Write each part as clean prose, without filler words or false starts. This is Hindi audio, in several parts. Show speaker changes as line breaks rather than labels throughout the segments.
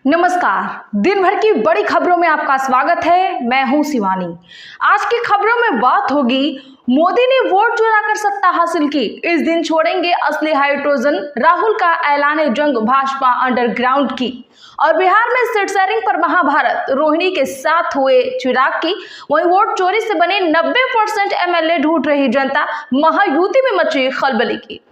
नमस्कार। दिन भर की बड़ी खबरों में आपका स्वागत है। मैं हूं शिवानी। आज की खबरों में बात होगी, मोदी ने वोट चुराकर सत्ता हासिल की, इस दिन छोड़ेंगे असली हाइड्रोजन, राहुल का ऐलान जंग भाजपा अंडरग्राउंड की, और बिहार में सीट शेयरिंग पर महाभारत, रोहिणी के साथ हुए चिराग की, वहीं वोट चोरी से बने 90% एमएलए ढूंढ रही जनता, महायुति में मची खलबली की।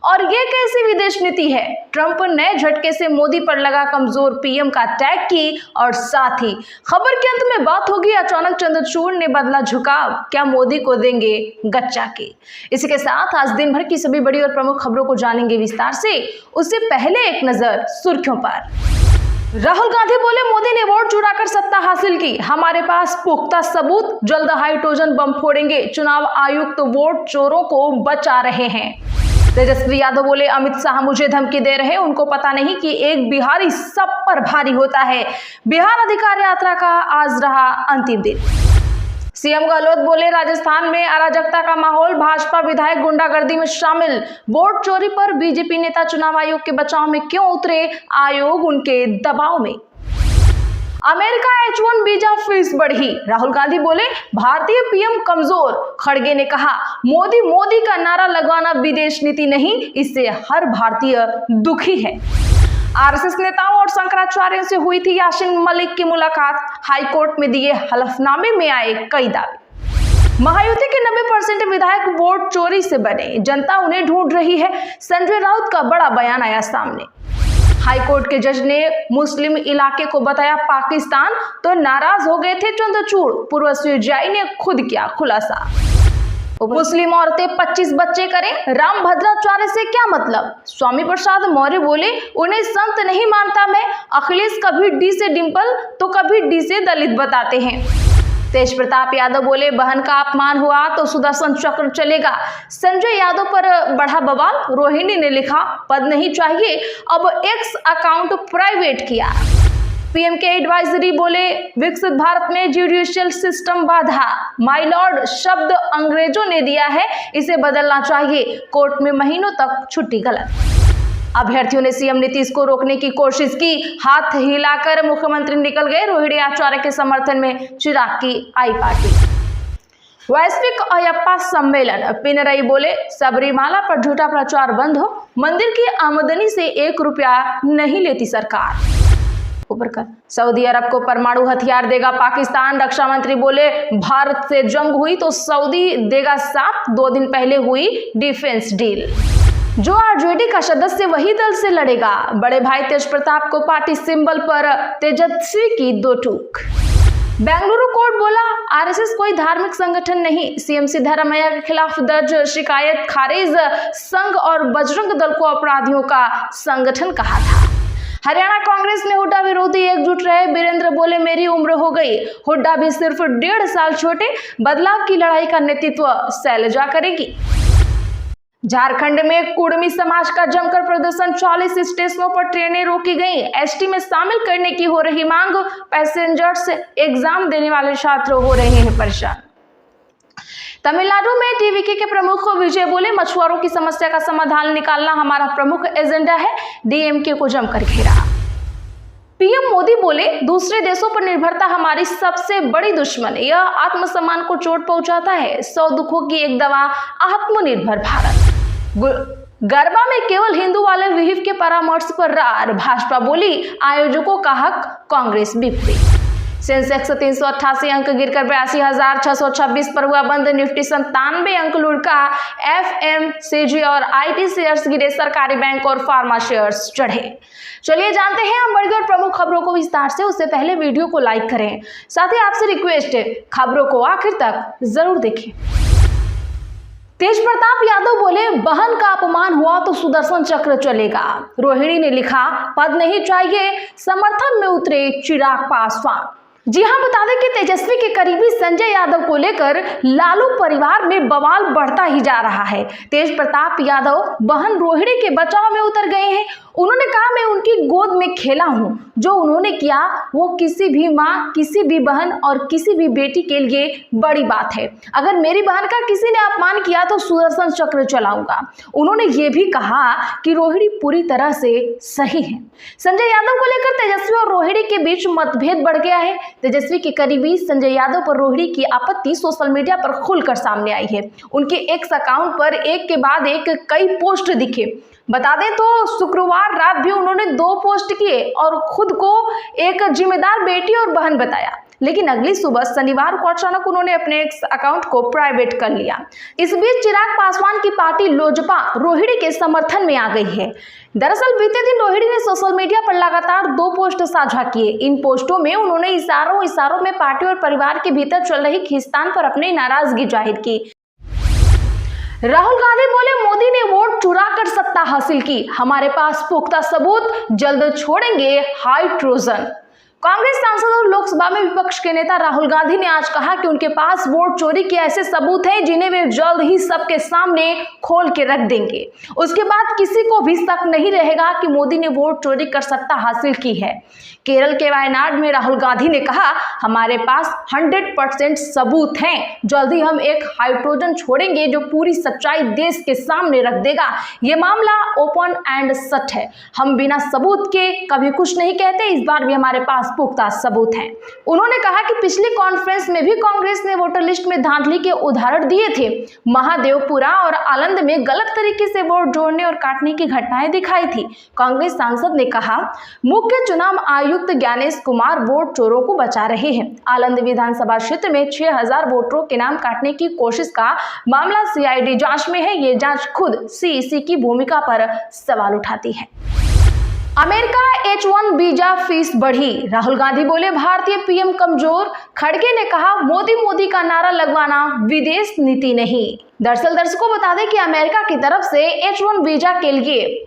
और ये कैसी विदेश नीति है? ट्रंप नए झटके से मोदी पर लगा कमजोर पीएम का टैग की, और साथ ही खबर के अंत में बात होगी, अचानक चंद्रचूड़ ने बदला झुकाव, क्या मोदी को देंगे गच्चा के। इसी के साथ आज दिन भर की सभी बड़ी और प्रमुख खबरों को जानेंगे विस्तार से। उससे पहले एक नजर सुर्खियों पर। राहुल गांधी बोले, मोदी ने वोट चुराकर सत्ता हासिल की, हमारे पास पुख्ता सबूत, जल्द हाइड्रोजन बम फोड़ेंगे, चुनाव आयुक्त वोट चोरों को बचा रहे हैं। तेजस्वी यादव बोले, अमित शाह मुझे धमकी दे रहे, उनको पता नहीं कि एक बिहारी सब पर भारी होता है। बिहार अधिकार यात्रा का आज रहा अंतिम दिन। सीएम गहलोत बोले, राजस्थान में अराजकता का माहौल, भाजपा विधायक गुंडागर्दी में शामिल, वोट चोरी पर बीजेपी नेता चुनाव आयोग के बचाव में क्यों उतरे, आयोग उनके दबाव में। अमेरिका H1 वीजा फीस बढ़ी, राहुल गांधी बोले, भारतीय पीएम कमजोर, खड़गे ने कहा, मोदी मोदी का नारा लगवाना विदेश नीति नहीं, इससे हर भारतीय दुखी है। आरएसएस नेताओं और शंकराचार्यों से हुई थी यासीन मलिक की मुलाकात, हाईकोर्ट में दिए हलफनामे में आए कई दावे। महायुति के 90% विधायक वोट चोरी से बने, जनता उन्हें ढूंढ रही है, संजय राउत का बड़ा बयान आया सामने। हाईकोर्ट के जज ने मुस्लिम इलाके को बताया पाकिस्तान, तो नाराज हो गए थे चंद्रचूड़, पूर्व सीजेआई ने खुद किया खुलासा। मुस्लिम औरतें 25 बच्चे करें, राम भद्राचार्य से क्या मतलब, स्वामी प्रसाद मौर्य बोले, उन्हें संत नहीं मानता मैं, अखिलेश कभी डी से डिंपल तो कभी डी से दलित बताते हैं। तेज प्रताप यादव बोले, बहन का अपमान हुआ तो सुदर्शन चक्र चलेगा, संजय यादव पर बढ़ा बवाल, रोहिणी ने लिखा, पद नहीं चाहिए, अब एक्स अकाउंट प्राइवेट किया। पीएम के एडवाइजरी बोले, विकसित भारत में जुडिशियल सिस्टम बाधा, माय लॉर्ड शब्द अंग्रेजों ने दिया है, इसे बदलना चाहिए, कोर्ट में महीनों तक छुट्टी गलत। अभ्यर्थियों ने सीएम नीतीश को रोकने की कोशिश की, हाथ हिलाकर मुख्यमंत्री निकल गए, रोहिणी आचार्य के समर्थन में चिराग की आई पार्टी। वैश्विक अयप्पा सम्मेलन, पिनरई बोले, सबरीमाला पर झूठा प्रचार बंद हो, मंदिर की आमदनी से 1 रुपया नहीं लेती सरकार। ऊपर का सऊदी अरब को परमाणु हथियार देगा पाकिस्तान, रक्षा मंत्री बोले, भारत से जंग हुई तो सऊदी देगा साथ, 2 दिन पहले हुई डिफेंस डील। जो आरजेडी का सदस्य वही दल से लड़ेगा, बड़े भाई तेज प्रताप को पार्टी सिंबल पर तेजस्वी की 2 टूक। बेंगलुरु कोर्ट बोला, आरएसएस कोई धार्मिक संगठन नहीं, सीएम सिद्धारमैया के खिलाफ दर्ज शिकायत खारिज, संघ और बजरंग दल को अपराधियों का संगठन कहा था। हरियाणा कांग्रेस में हुड्डा विरोधी एकजुट रहे, बीरेंद्र बोले, मेरी उम्र हो गई, हुड्डा भी सिर्फ 1.5 साल छोटे, बदलाव की लड़ाई का नेतृत्व शैलजा करेगी। झारखंड में कुर्मी समाज का जमकर प्रदर्शन, 40 स्टेशनों पर ट्रेनें रोकी गई, एसटी में शामिल करने की हो रही मांग, पैसेंजर्स एग्जाम देने वाले छात्र हो रहे हैं परेशान। तमिलनाडु में टीवीके के प्रमुख विजय बोले, मछुआरों की समस्या का समाधान निकालना हमारा प्रमुख एजेंडा है, डीएमके को जमकर घेरा। पीएम मोदी बोले, दूसरे देशों पर निर्भरता हमारी सबसे बड़ी दुश्मन, यह आत्मसम्मान को चोट पहुंचाता है, 100 दुखों की एक दवा, आत्मनिर्भर भारत। गरबा में केवल हिंदू वाले विहिप के परामर्श पर रार, भाजपा बोली, आयोजकों का हक, कांग्रेस विपरीत। सेंसेक्स 388 अंक गिरकर 82,626 पर हुआ बंद, निफ्टी 97 अंक लुढ़का, एफएमसीजी और आईटी शेयर्स गिरे, सरकारी बैंक और फार्मा शेयर्स चढ़े। चलिए जानते हैं हम बड़ी और प्रमुख खबरों को विस्तार से। उससे पहले वीडियो को लाइक करें, साथ ही आपसे रिक्वेस्ट है, खबरों को आखिर तक जरूर देखें। तेज प्रताप यादव बोले, बहन का अपमान हुआ तो सुदर्शन चक्र चलेगा, रोहिणी ने लिखा, पद नहीं चाहिए, समर्थन में उतरे चिराग पासवान। जी हां, बता दें कि तेजस्वी के करीबी संजय यादव को लेकर लालू परिवार में बवाल बढ़ता ही जा रहा है। तेज प्रताप यादव बहन रोहिणी के बचाव में उतर गए हैं। उन्होंने कहा, मैं उनकी गोद में खेला हूं, जो उन्होंने किया वो किसी भी माँ, किसी भी बहन और किसी भी बेटी के लिए बड़ी बात है। अगर मेरी बहन का किसी ने अपमान किया तो सुदर्शन चक्र चलाऊंगा। उन्होंने ये भी कहा कि रोहिणी पूरी तरह से सही है। संजय यादव को लेकर तेजस्वी और रोहिणी रोहिणी के बीच मतभेद बढ़ गया है। तेजस्वी के करीबी संजय यादव पर रोहिणी की आपत्ति सोशल मीडिया पर खुलकर सामने आई है। उनके एक्स अकाउंट पर एक के बाद एक कई पोस्ट दिखे। बता दें तो शुक्रवार रात भी उन्होंने 2 पोस्ट किए और खुद को एक जिम्मेदार बेटी और बहन बताया, लेकिन अगली सुबह शनिवार को अचानक उन्होंने अपने एक्स अकाउंट को प्राइवेट कर लिया। इस बीच चिराग पासवान की पार्टी लोजपा रोहिणी के समर्थन में आ गई है। दरअसल बीते दिन रोहिणी ने सोशल मीडिया पर लगातार 2 पोस्ट साझा किए। इन पोस्टों में उन्होंने इशारों में पार्टी और परिवार के भीतर चल रही खींचतान पर अपनी नाराजगी जाहिर की। राहुल गांधी बोले, मोदी ने वोट चुरा कर सत्ता हासिल की, हमारे पास पुख्ता सबूत, जल्द छोड़ेंगे हाइड्रोजन। कांग्रेस सांसद और लोकसभा में विपक्ष के नेता राहुल गांधी ने आज कहा कि उनके पास वोट चोरी के ऐसे सबूत हैं जिन्हें वे जल्द ही सबके सामने खोल के रख देंगे। उसके बाद किसी को भी शक नहीं रहेगा कि मोदी ने वोट चोरी कर सत्ता हासिल की है। केरल के वायनाड में राहुल गांधी ने कहा, हमारे पास 100% सबूत हैं, जल्द ही हम एक हाइड्रोजन छोड़ेंगे जो पूरी सच्चाई देश के सामने रख देगा। ये मामला ओपन एंड सच है, हम बिना सबूत के कभी कुछ नहीं कहते, इस बार भी हमारे पास पुख्ता सबूत हैं। उन्होंने कहा कि पिछली कॉन्फ्रेंस में भी कांग्रेस ने वोटर लिस्ट में धांधली के उदाहरण दिए थे। महादेवपुरा और आलंद में गलत तरीके से वोट जोड़ने और काटने की घटनाएं दिखाई थी। कांग्रेस सांसद ने कहा, मुख्य चुनाव आयुक्त ज्ञानेश कुमार वोट चोरों को बचा रहे हैं। आलंद विधानसभा क्षेत्र में 6000 वोटरों के नाम काटने की कोशिश का मामला सीआईडी जांच में है। ये जांच खुद सीईसी की भूमिका पर सवाल उठाती है। अमेरिका H1 वीजा फीस बढ़ी, राहुल गांधी बोले, भारतीय पीएम कमजोर। खड़गे ने कहा, मोदी का नारा लगवाना विदेश नीति नहीं। दरअसल दर्शकों बता दें कि अमेरिका की तरफ से H1 वीजा के लिए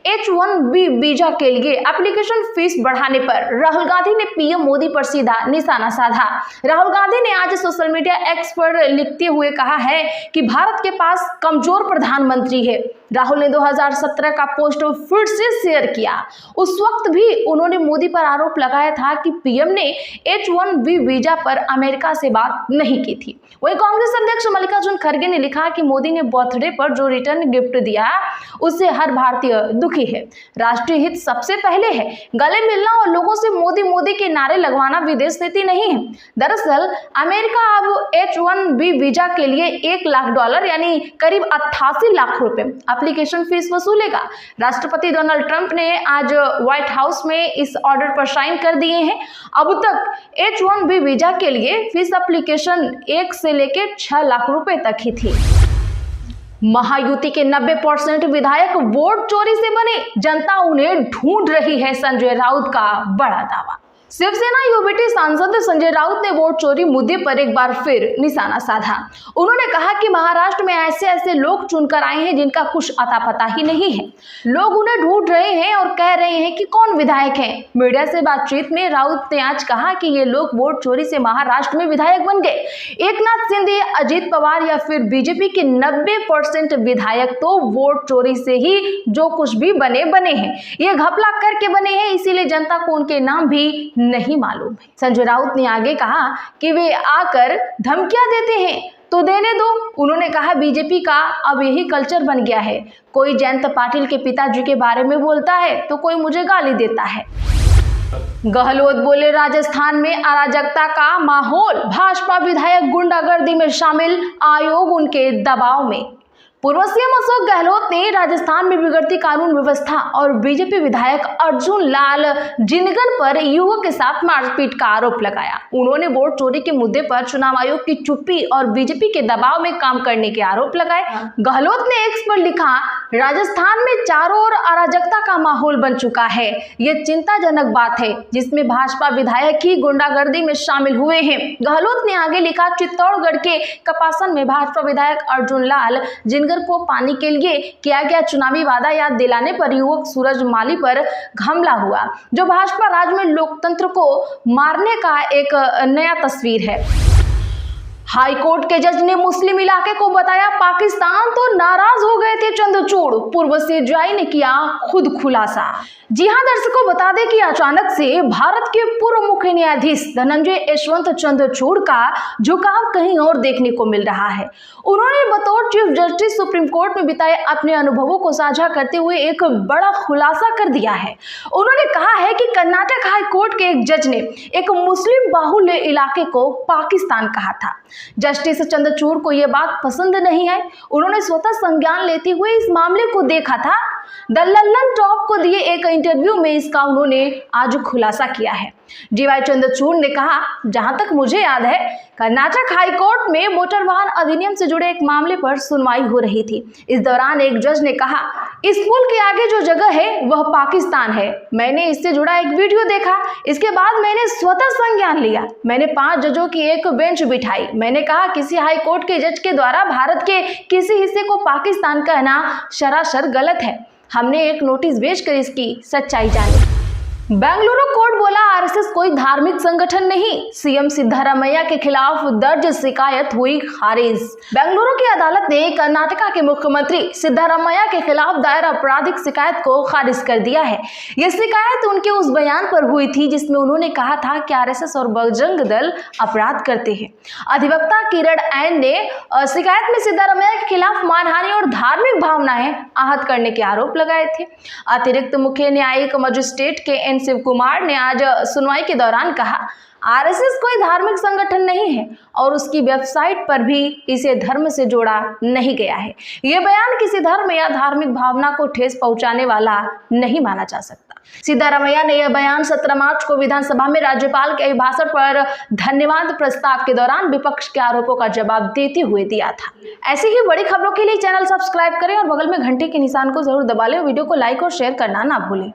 H1B वीजा के लिए एप्लीकेशन फीस बढ़ाने पर राहुल गांधी ने पीएम मोदी पर सीधा निशाना साधा। राहुल गांधी ने आज सोशल मीडिया एक्स पर लिखते हुए कहा है कि भारत के पास कमजोर प्रधानमंत्री है। राहुल ने 2017 का पोस्ट फिर से शेयर किया। उस वक्त भी उन्होंने मोदी पर आरोप लगाया था कि पीएम ने H1B वीजा पर अमेरिका से बात नहीं की थी। वहीं कांग्रेस अध्यक्ष मल्लिकार्जुन खड़गे ने लिखा कि मोदी ने बर्थडे पर जो रिटर्न गिफ्ट दिया उससे हर भारतीय दुखी है। राष्ट्रीय हित सबसे पहले है। गले मिलना और लोगों से मोदी के नारे लगवाना विदेश नीति नहीं है। दरअसल अमेरिका अब H1B वीजा के लिए $1 लाख यानी करीब 88 लाख रुपए एप्लीकेशन फीस वसूलेगा। राष्ट्रपति डोनाल्ड ट्रंप ने आज व्हाइट हाउस में इस ऑर्डर पर साइन कर दिए हैं। अब तक H1B वीजा के लिए फीस एप्लीकेशन 1 से लेकर 6 लाख रुपए तक ही थी। महायुति के 90% विधायक वोट चोरी से बने, जनता उन्हें ढूंढ रही है, संजय राउत का बड़ा दावा। शिवसेना यूबीटी सांसद संजय राउत ने वोट चोरी मुद्दे पर एक बार फिर निशाना साधा। उन्होंने कहा कि महाराष्ट्र में ऐसे लोग चुनकर आए हैं जिनका कुछ अता पता ही नहीं है। लोग उन्हें ढूंढ रहे हैं और कह रहे हैं कि कौन विधायक है। मीडिया से बातचीत में राउत ने आज कहा कि ये लोग वोट चोरी से महाराष्ट्र में विधायक बन गए। एकनाथ शिंदे, अजित पवार या फिर बीजेपी के 90% विधायक तो वोट चोरी से ही जो कुछ भी बने हैं। ये घपला करके बने हैं, इसीलिए जनता को उनके नाम भी नहीं मालूम है। संजय राउत ने आगे कहा कि वे आकर धमकियां देते हैं तो देने दो। उन्होंने कहा, बीजेपी का अब यही कल्चर बन गया है। कोई जयंत पाटिल के पिताजी के बारे में बोलता है तो कोई मुझे गाली देता है। गहलोत बोले, राजस्थान में अराजकता का माहौल, भाजपा विधायक गुंडागर्दी में शामिल, आयोग उनके दबाव में। पूर्व सीएम अशोक गहलोत ने राजस्थान में बिगड़ती कानून व्यवस्था और बीजेपी विधायक अर्जुन लाल जिनगन पर युवक के साथ मारपीट का आरोप लगाया। उन्होंने वोट चोरी के मुद्दे पर चुनाव आयोग की चुप्पी और बीजेपी के दबाव में काम करने के आरोप लगाए। गहलोत ने एक्स पर लिखा, राजस्थान में चारों ओर अराजकता का माहौल बन चुका है। ये चिंताजनक बात है, जिसमें भाजपा विधायक ही गुंडागर्दी में शामिल हुए हैं। गहलोत ने आगे लिखा, चित्तौड़गढ़ के कपासन में भाजपा विधायक अर्जुन लाल जिनगर को पानी के लिए किया गया चुनावी वादा याद दिलाने पर युवक सूरज माली पर हमला हुआ, जो भाजपा राज में लोकतंत्र को मारने का एक नया तस्वीर है। हाई कोर्ट के जज ने मुस्लिम इलाके को बताया पाकिस्तान, तो नाराज हो गए थे चंद्रचूड़। पूर्व सीजेआई ने किया खुद खुलासा। जी हां दर्शकों, बता दें कि अचानक से भारत के पूर्व मुख्य न्यायाधीश धनंजय यशवंत चंद्रचूड़ का झुकाव कहीं और देखने को मिल रहा है। उन्होंने बतौर चीफ जस्टिस सुप्रीम कोर्ट में बिताए अपने अनुभवों को साझा करते हुए एक बड़ा खुलासा कर दिया है। उन्होंने कहा है कि कर्नाटक हाई कोर्ट के एक जज ने एक मुस्लिम बाहुल्य इलाके को पाकिस्तान कहा था। जस्टिस चंद्रचूड़ को यह बात पसंद नहीं आई। उन्होंने स्वतः संज्ञान लेते हुए इस मामले को देखा था। द लंदन टॉप को दिए एक इंटरव्यू में इसका उन्होंने आज खुलासा किया है। डीवाई चंद्रचूड़ ने कहा, जहां तक मुझे याद है, कर्नाटक हाई कोर्ट में मोटर वाहन अधिनियम से जुड़े एक मामले पर सुनवाई हो रही थी। इस दौरान एक जज ने कहा, इस पुल के आगे जो जगह है वह पाकिस्तान है। मैंने इससे जुड़ा एक वीडियो देखा। इसके बाद मैंने स्वतः संज्ञान लिया। मैंने 5 जजों की एक बेंच बिठाई। मैंने कहा, किसी हाई कोर्ट के जज के द्वारा भारत के किसी हिस्से को पाकिस्तान कहना सरासर गलत है। हमने एक नोटिस भेजकर इसकी सच्चाई जानी। बेंगलुरु कोर्ट बोला, आरएसएस कोई धार्मिक संगठन नहीं। सीएम सिद्धारमैया के खिलाफ दर्ज शिकायत हुई खारिज। बेंगलुरु की अदालत ने कर्नाटका के मुख्यमंत्री सिद्धारमैया के खिलाफ दायर आपराधिक शिकायत को खारिज कर दिया है। यह शिकायत उनके उस बयान पर हुई थी जिसमें उन्होंने कहा था कि आरएसएस और बजरंग दल अपराध करते हैं। अधिवक्ता किरण ऐन ने शिकायत में सिद्धारमैया के खिलाफ मानहानि और धार्मिक भावनाएं आहत करने के आरोप लगाए थे। अतिरिक्त मुख्य न्यायिक मजिस्ट्रेट के शिव कुमार ने आज सुनवाई के दौरान कहा, आरएसएस कोई धार्मिक संगठन नहीं है और उसकी वेबसाइट पर भी इसे धर्म से जोड़ा नहीं गया है। यह बयान किसी धर्म या धार्मिक भावना को ठेस पहुंचाने वाला नहीं माना जा सकता। सिद्धारमैया ने यह बयान 17 मार्च को विधानसभा में राज्यपाल के अभिभाषण पर धन्यवाद प्रस्ताव के दौरान विपक्ष के आरोपों का जवाब देते हुए दिया था। ऐसी ही बड़ी खबरों के लिए चैनल सब्सक्राइब करें और बगल में घंटे के निशान को जरूर दबा लें। वीडियो को लाइक और शेयर करना ना भूलें।